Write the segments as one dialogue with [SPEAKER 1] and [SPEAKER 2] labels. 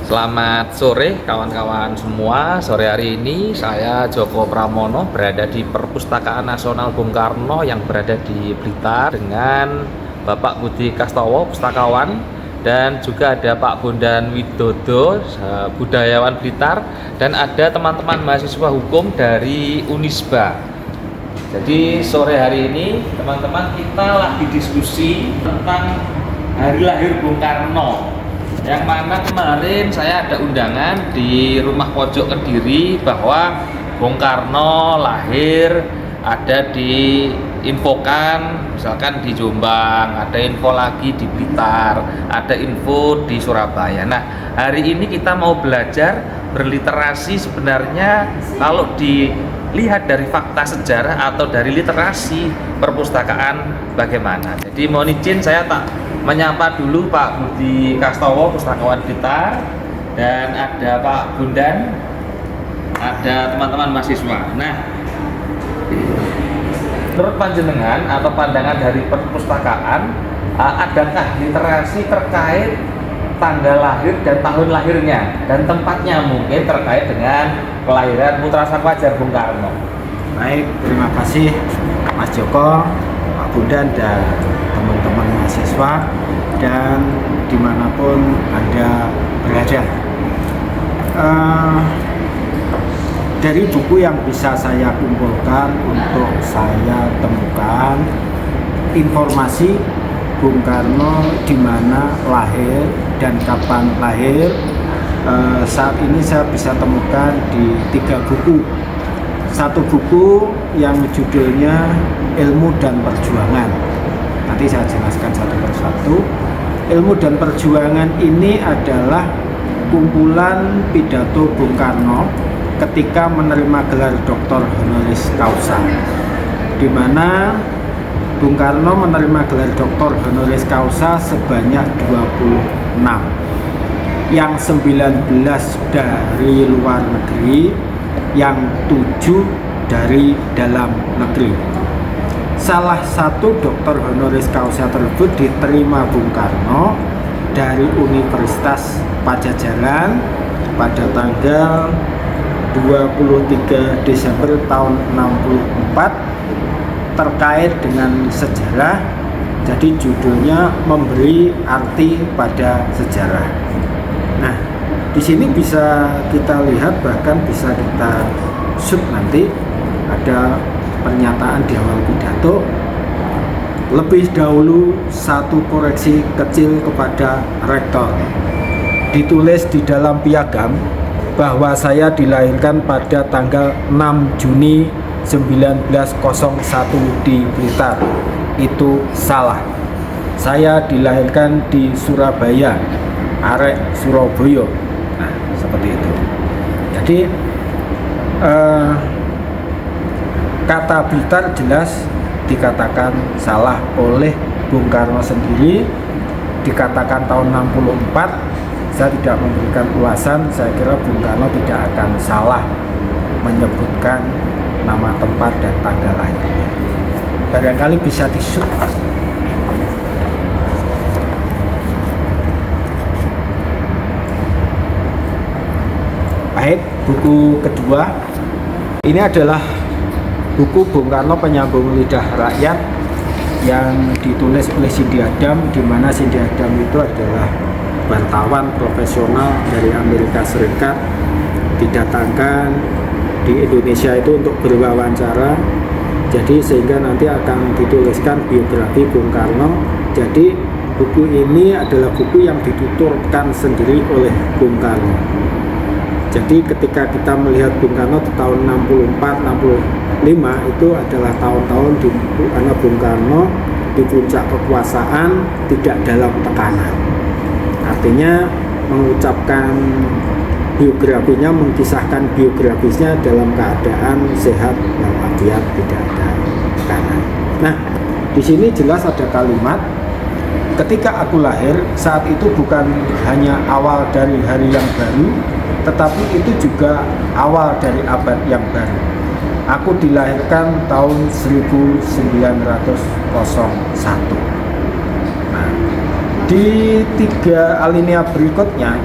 [SPEAKER 1] Selamat sore kawan-kawan semua. Sore hari ini saya Joko Pramono berada di Perpustakaan Nasional Bung Karno yang berada di Blitar dengan Bapak Budi Kastowo, pustakawan, dan juga ada Pak Bondan Widodo, budayawan Blitar, dan ada teman-teman mahasiswa hukum dari Unisba. Jadi sore hari ini teman-teman kita lagi diskusi tentang hari lahir Bung Karno, yang mana kemarin saya ada undangan di rumah pojok Kediri bahwa Bung Karno lahir, ada diinfokan misalkan di Jombang, ada info lagi di Blitar, ada info di Surabaya. Nah, hari ini kita mau belajar berliterasi. Sebenarnya kalau dilihat dari fakta sejarah atau dari literasi perpustakaan bagaimana. Jadi mohon izin saya tak menyapa dulu Pak Budi Kastowo, pustakawan Blitar, dan ada Pak Bondan, ada teman-teman mahasiswa. Nah, menurut panjenengan atau pandangan dari perpustakaan, adakah literasi terkait tanggal lahir dan tahun lahirnya dan tempatnya mungkin terkait dengan kelahiran putra sang fajar Bung Karno?
[SPEAKER 2] Baik, terima kasih Mas Joko, Pak Bondan, dan teman-teman mahasiswa dan dimanapun Anda berada. Dari buku yang bisa saya kumpulkan untuk saya temukan informasi Bung Karno di mana lahir dan kapan lahir, saat ini saya bisa temukan di 3 buku. Satu buku yang judulnya Ilmu dan Perjuangan. Nanti saya jelaskan satu persatu. Ilmu dan Perjuangan ini adalah kumpulan pidato Bung Karno ketika menerima gelar Doktor Honoris Causa, di mana Bung Karno menerima gelar Doktor Honoris Causa sebanyak 26, yang 19 dari luar negeri, yang 7 dari dalam negeri. Salah satu Doktor Honoris Causa tersebut diterima Bung Karno dari Universitas Padjadjaran pada tanggal 23 Desember tahun 64 terkait dengan sejarah. Jadi judulnya memberi arti pada sejarah. Nah, di sini bisa kita lihat, bahkan bisa kita shoot nanti, ada pernyataan di awal pidato. Lebih dahulu satu koreksi kecil kepada rektor. Ditulis di dalam piagam bahwa saya dilahirkan pada tanggal 6 Juni 1901 di Blitar. Itu salah. Saya dilahirkan di Surabaya, arek Surabaya. Nah, seperti itu. Jadi kata Blitar jelas dikatakan salah oleh Bung Karno sendiri, dikatakan tahun 64. Saya tidak memberikan ulasan. Saya kira Bung Karno tidak akan salah menyebutkan nama tempat dan tanggal lahirnya. Barangkali bisa disut. Baik, buku kedua ini adalah buku Bung Karno Penyambung Lidah Rakyat yang ditulis oleh Cindy Adam, di mana Cindy Adam itu adalah wartawan profesional dari Amerika Serikat, didatangkan di Indonesia itu untuk berwawancara. Jadi sehingga nanti akan dituliskan biografi Bung Karno. Jadi buku ini adalah buku yang dituturkan sendiri oleh Bung Karno. Jadi ketika kita melihat Bung Karno di tahun 64-65 itu adalah tahun-tahun di mana Bung Karno di puncak kekuasaan, tidak dalam tekanan. Artinya mengucapkan biografinya, mengisahkan biografisnya dalam keadaan sehat walafiat, tidak ada tekanan. Nah, di sini jelas ada kalimat, ketika aku lahir, saat itu bukan hanya awal dari hari yang baru, tetapi itu juga awal dari abad yang baru. Aku dilahirkan tahun 1901. Nah, di 3 alinea berikutnya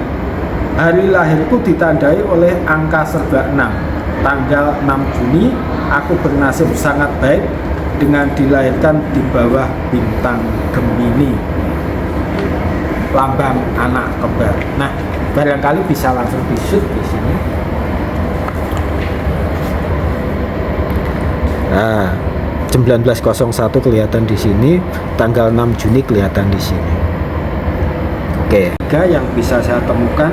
[SPEAKER 2] Hari lahirku ditandai oleh angka serba 6. Tanggal 6 Juni, aku bernasib sangat baik dengan dilahirkan di bawah bintang Gemini, lambang anak kembar. Nah, barangkali bisa langsung di-shoot di sini. Nah, 1901 kelihatan di sini, tanggal 6 Juni kelihatan di sini. Oke, yang bisa saya temukan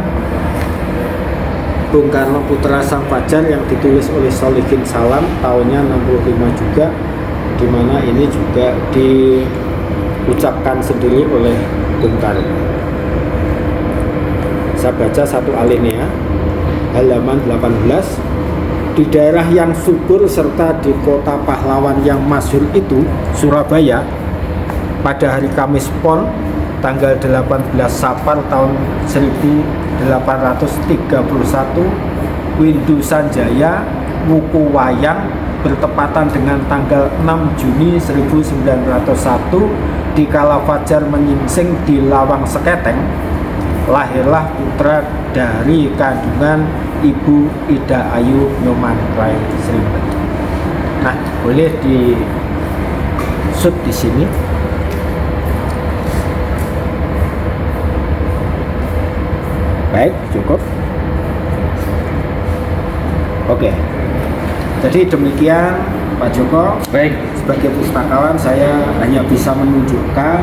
[SPEAKER 2] Bung Karno Putra Sang Fajar yang ditulis oleh Sholihin Salam, tahunnya 65 juga, di mana ini juga diucapkan sendiri oleh Bung Karno. Saya baca satu alinea, halaman 18. Di daerah yang subur serta di kota pahlawan yang masyhur itu, Surabaya, pada hari Kamis Pon tanggal 18 Safar tahun 1831, Windu Sanjaya Wuku Wayang bertepatan dengan tanggal 6 Juni 1901, dikala fajar menyingsing di Lawang Seketeng, lahirlah putra dari kandungan Ibu Ida Ayu Nyoman Rai Srimbet. Nah, boleh di shoot di sini. Baik, cukup. Oke. Jadi demikian Pak Joko.
[SPEAKER 1] Baik.
[SPEAKER 2] Sebagai pustakawan, saya hanya bisa menunjukkan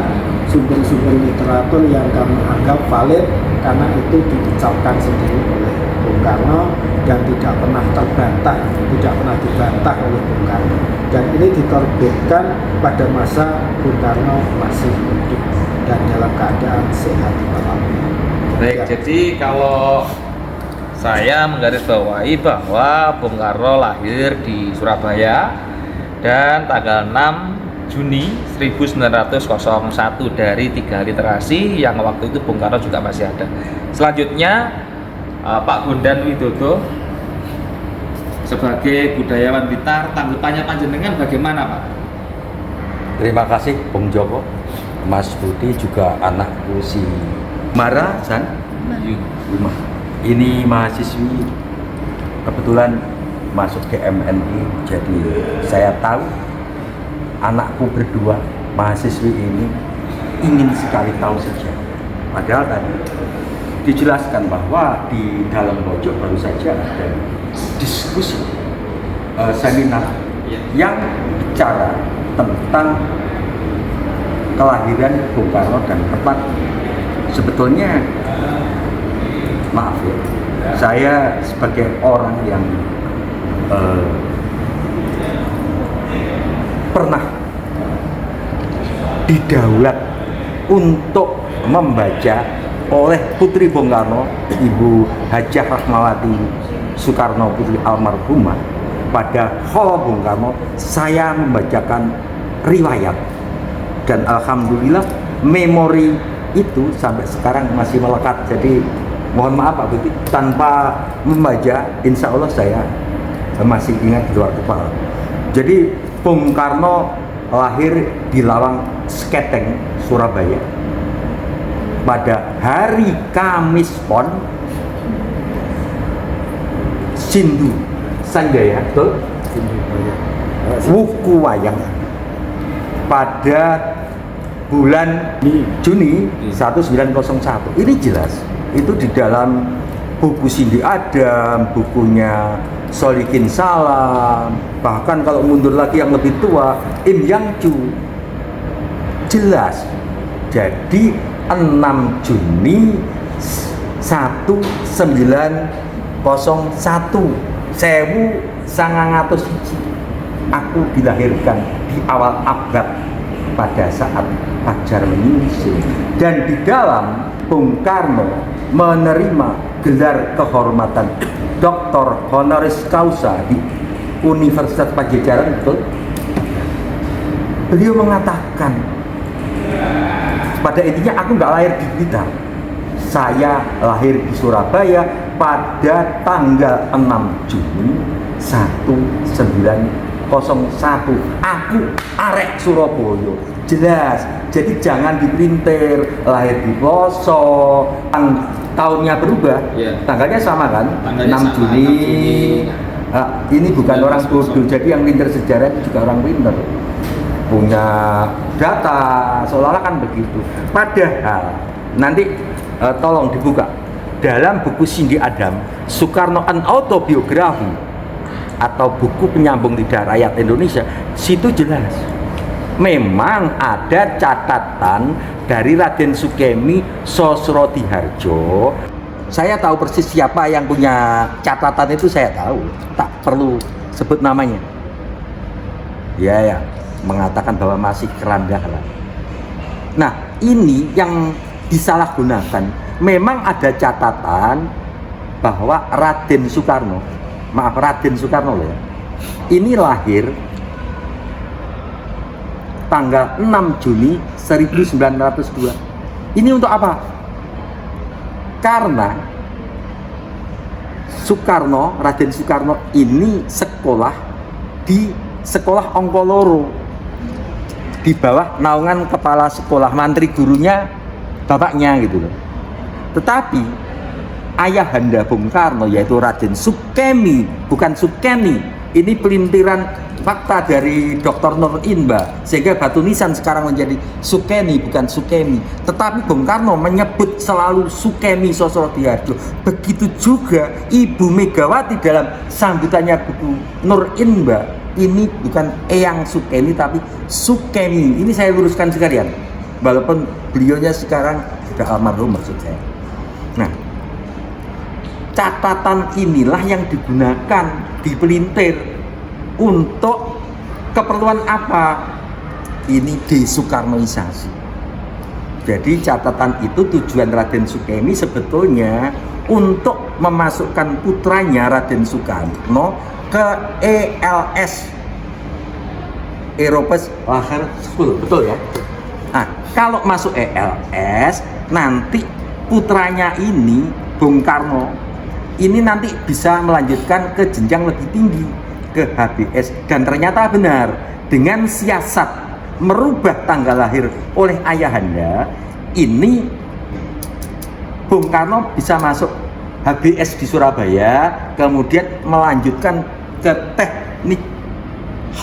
[SPEAKER 2] sumber-sumber literatur yang kami anggap valid karena itu diucapkan sendiri oleh Bung Karno dan tidak pernah terbantah, tidak pernah dibantah oleh Bung Karno. Dan ini diterbitkan pada masa Bung Karno masih hidup dan dalam keadaan sehat walafiat.
[SPEAKER 1] Baik,
[SPEAKER 2] Ya.
[SPEAKER 1] jadi kalau saya menggarisbawahi bahwa Bung Karno lahir di Surabaya dan tanggal 6 Juni 1901 dari 3 literasi yang waktu itu Bung Karno juga masih ada. Selanjutnya Pak Bondan Widodo sebagai budayawan Blitar, tanggapannya panjenengan bagaimana, Pak?
[SPEAKER 3] Terima kasih Bung Joko, Mas Budi juga anakku si Mara San Yuma. Ini mahasiswi kebetulan masuk ke MNI, jadi saya tahu anakku berdua mahasiswi ini ingin sekali tahu sejarah. Padahal tadi dijelaskan bahwa di dalam pojok baru saja ada diskusi seminar yang bicara tentang kelahiran Bung Karno dan tepat. Sebetulnya maaf ya, saya sebagai orang yang pernah didaulat untuk membaca oleh putri Bung Karno, Ibu Hajah Rahmawati Soekarno Putri almarhumah. Pada Hall Bung Karno saya membacakan riwayat dan alhamdulillah memori itu sampai sekarang masih melekat. Jadi mohon maaf Pak Budi, tanpa membaca insya Allah saya masih ingat di luar kepala. Jadi Bung Karno lahir di Lawang Seketeng, Surabaya pada hari Kamis Pon Sindu Sanjaya, betul? Wuku Wayang pada bulan Juni 1901. Ini jelas, itu di dalam buku Cindy Adam, bukunya Sholihin Salam, bahkan kalau mundur lagi yang lebih tua, Im Yang Chu, jelas. Jadi 6 Juni 1901 aku dilahirkan di awal abad pada saat fajar menyingsing, dan di dalam Bung Karno menerima gelar kehormatan Doktor Honoris Causa di Universitas Pajajaran, betul? Beliau mengatakan pada intinya aku nggak lahir di Blitar, saya lahir di Surabaya pada tanggal 6 Juni 1901. Aku arek Surabaya, jelas. Jadi jangan diprintir lahir di pelosok, tahunnya berubah,
[SPEAKER 1] Iya.
[SPEAKER 3] tanggalnya sama kan?
[SPEAKER 1] Tanggalnya
[SPEAKER 3] 6
[SPEAKER 1] sama,
[SPEAKER 3] Juni.
[SPEAKER 1] 6 Juni.
[SPEAKER 3] Ini bukan orang bodoh, jadi yang pinter sejarah itu juga orang pinter. Punya data, seolah-olah kan begitu. Padahal nanti tolong dibuka dalam buku Cindy Adam, Soekarno An Autobiography atau buku penyambung lidah rakyat Indonesia, situ jelas. Memang ada catatan dari Raden Sukemi Sosrodihardjo. Saya tahu persis siapa yang punya catatan itu, saya tahu. Tak perlu sebut namanya. Ya, mengatakan bahwa masih keranda lah. Nah, ini yang disalahgunakan. Memang ada catatan bahwa Raden Soekarno loh ya, ini lahir tanggal 6 Juni 1902. Ini untuk apa? Karena Raden Soekarno ini sekolah di sekolah Ongkoloro di bawah naungan kepala sekolah, mantri gurunya bapaknya gitu loh. Tetapi ayahanda Bung Karno yaitu Raden Sukemi, bukan Sukeni. Ini pelintiran fakta dari Dr. Nur Inba, sehingga batu nisan sekarang menjadi Sukeni bukan Sukemi. Tetapi Bung Karno menyebut selalu Sukemi Sosrodihardjo. Begitu juga Ibu Megawati dalam sambutannya buku Nur Inba, ini bukan Eyang Sukeni tapi Sukemi. Ini saya luruskan sekalian, walaupun beliaunya sekarang sudah almarhum maksud saya. Nah, catatan inilah yang digunakan, dipelintir untuk keperluan apa? Ini desoekarnoisasi. Jadi catatan itu tujuan Raden Sukemi sebetulnya untuk memasukkan putranya Raden Soekarno ke ELS, European Lager School, betul ya? Nah, kalau masuk ELS, nanti putranya ini Bung Karno ini nanti bisa melanjutkan ke jenjang lebih tinggi, ke HBS. Dan ternyata benar, dengan siasat merubah tanggal lahir oleh ayahanda, ini Bung Karno bisa masuk HBS di Surabaya, kemudian melanjutkan ke Teknik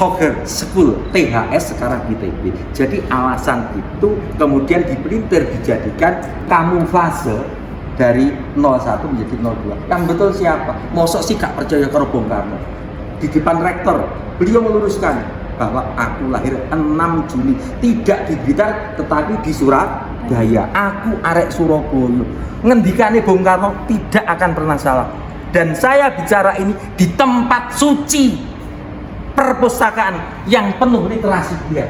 [SPEAKER 3] Hogger School, THS sekarang ITB. Jadi alasan itu kemudian dipelintir, dijadikan kamuflase dari 01 menjadi 02. Yang betul siapa? Mosok sih gak percaya karo Bung Karno. Di depan rektor, beliau meluruskan bahwa aku lahir 6 Juni, tidak di Blitar tetapi di Surabaya. Aku arek Surabaya. Ngendikane Bung Karno tidak akan pernah salah. Dan saya bicara ini di tempat suci perpustakaan yang penuh literasi. Lihat.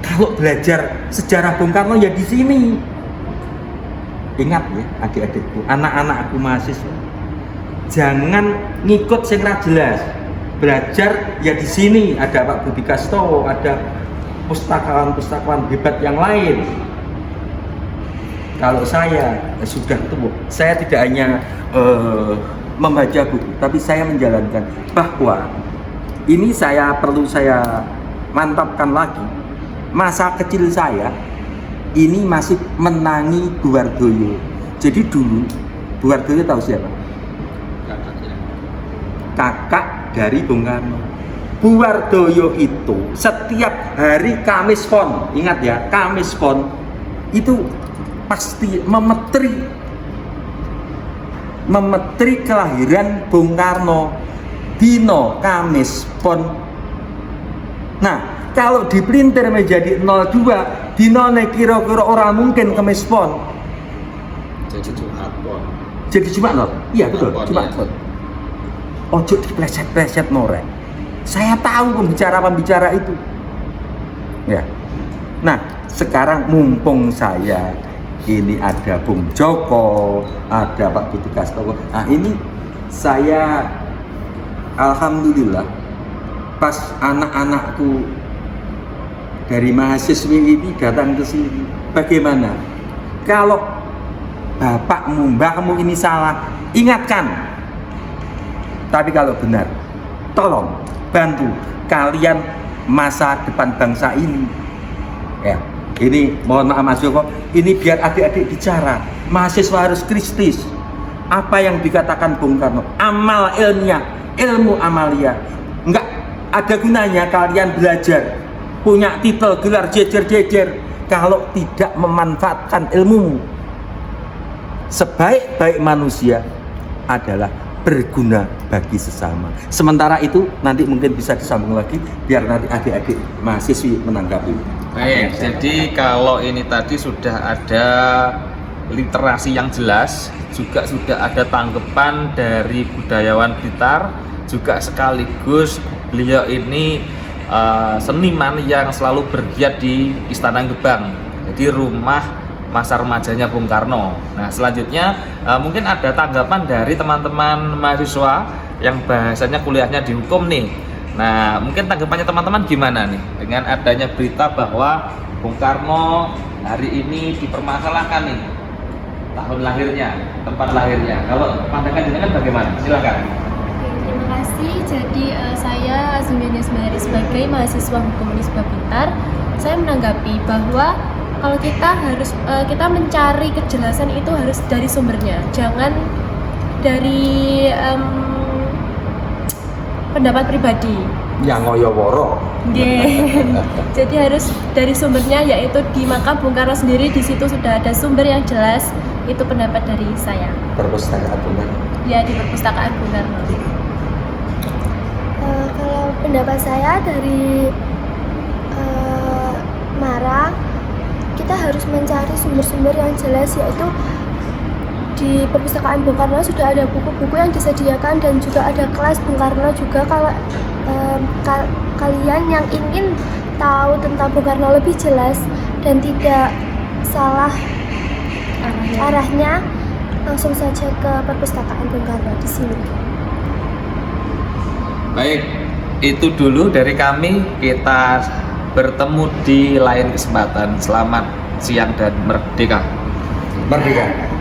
[SPEAKER 3] Kalau belajar sejarah Bung Karno ya di sini. Ingat ya adik-adikku, anak-anakku mahasiswa, jangan ngikut sing ra jelas. Belajar ya di sini, ada Pak Budi Kastowo, ada pustakawan-pustakawan hebat yang lain. Kalau saya sudah tua, saya tidak hanya membaca buku, tapi saya menjalankan. Bahwa ini perlu saya mantapkan lagi. Masa kecil saya ini masih menangi Buwardoyo. Jadi dulu Buwardoyo tahu siapa? Kakak dari Bung Karno. Buwardoyo itu setiap hari Kamis Pon, ingat ya, Kamis Pon itu pasti memetri kelahiran Bung Karno dino Kamis Pon. Nah, kalau dipelintir menjadi 02, dinone kira-kira orang mungkin Kamis Pon.
[SPEAKER 1] Jadi Jumat Pon.
[SPEAKER 3] Jadi Jumat loh? Iya betul, Jumat Pon. Ojo dipleset-pleset norek. Saya tahu pembicara-pembicara itu. Ya. Nah, sekarang mumpung saya ini ada Bung Joko, ada Pak Budi Kastowo. Nah, ini saya alhamdulillah pas anak-anakku dari mahasiswi ini datang ke sini. Bagaimana? Kalau bapakmu, mbahmu ini salah, ingatkan. Tapi kalau benar, tolong bantu kalian masa depan bangsa ini. Ya, Ini mohon maaf Mas Joko, ini biar adik-adik bicara. Mahasiswa harus kritis. Apa yang dikatakan Bung Karno, amal ilmiah, ilmu amalia. Enggak ada gunanya kalian belajar, punya titel, gelar, jejer-jejer, kalau tidak memanfaatkan ilmumu. Sebaik-baik manusia adalah berguna bagi sesama. Sementara itu nanti mungkin bisa disambung lagi biar nanti adik-adik mahasiswi menanggapi.
[SPEAKER 1] Baik, jadi kalau ini tadi sudah ada literasi yang jelas, juga sudah ada tanggapan dari budayawan Blitar, juga sekaligus beliau ini seniman yang selalu bergiat di Istana Gebang, jadi rumah masa remajanya Bung Karno. Nah selanjutnya mungkin ada tanggapan dari teman-teman mahasiswa yang bahasanya kuliahnya di hukum nih. Nah mungkin tanggapannya teman-teman gimana nih dengan adanya berita bahwa Bung Karno hari ini dipermasalahkan nih tahun lahirnya, tempat lahirnya. Kalau pandangan jenengan bagaimana? Silakan.
[SPEAKER 4] Terima kasih. Jadi saya Azmiani Asmari sebagai mahasiswa hukum Unisba Blitar, saya menanggapi bahwa kalau kita mencari kejelasan itu harus dari sumbernya, jangan dari pendapat pribadi.
[SPEAKER 3] Yang ngoyo-woro.
[SPEAKER 4] Jadi harus dari sumbernya, yaitu di makam Bung Karno sendiri. Di situ sudah ada sumber yang jelas. Itu pendapat dari saya.
[SPEAKER 3] Perpustakaan Bung Karno.
[SPEAKER 4] Ya, di perpustakaan Bung Karno.
[SPEAKER 5] Kalau pendapat saya dari Mara, kita harus mencari sumber-sumber yang jelas, yaitu di perpustakaan Bung Karno sudah ada buku-buku yang disediakan dan juga ada kelas Bung Karno juga. Kalau kalian yang ingin tahu tentang Bung Karno lebih jelas dan tidak salah arahnya, langsung saja ke perpustakaan Bung Karno di sini.
[SPEAKER 1] Baik, itu dulu dari kami. Kita bertemu di lain kesempatan. Selamat siang dan merdeka.
[SPEAKER 3] Merdeka.